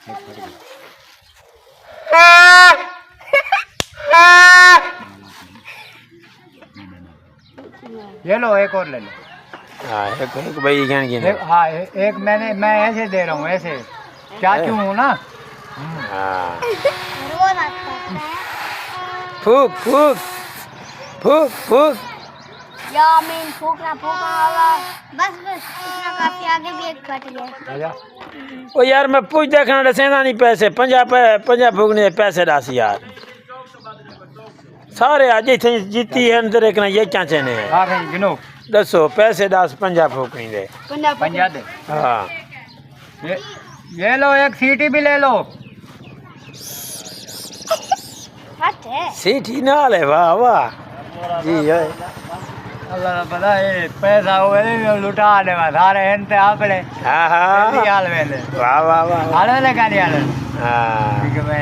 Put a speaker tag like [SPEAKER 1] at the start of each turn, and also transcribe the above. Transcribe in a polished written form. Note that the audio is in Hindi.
[SPEAKER 1] ये लो, एक और ले लो।
[SPEAKER 2] हाँ एक भाई ज्ञान की
[SPEAKER 1] हाँ एक मैं ऐसे दे रहा हूँ, ऐसे चाचू हूँ ना।
[SPEAKER 2] हाँ फूक फूक फूक फूक
[SPEAKER 3] फूकना वाला बस इतना काफी, आगे भी एक कट गया।
[SPEAKER 2] ओ यार मैं पूछ देखना दसेंदा नहीं पैसे 50 फूकने पैसे दस यार सारे आज इतने जीती है अंदर एक ना ये चाचे ने
[SPEAKER 1] हाँ भाई गिनो।
[SPEAKER 2] दसो पैसे 50 फूकनी दे
[SPEAKER 1] 50 दे।
[SPEAKER 2] हाँ
[SPEAKER 1] ये लो, एक सीटी भी ले लो।
[SPEAKER 2] सीठी ना ले वाह वाह जी है
[SPEAKER 1] अल्लाह ने पता है पैसा हुए लुटा दे सारे हेनते आपड़े।
[SPEAKER 2] हाँ हाँ
[SPEAKER 1] हाल वेले
[SPEAKER 2] वाह वाह वाह
[SPEAKER 1] हाल वेले का नहीं हाल।
[SPEAKER 2] हाँ
[SPEAKER 1] ठीक है।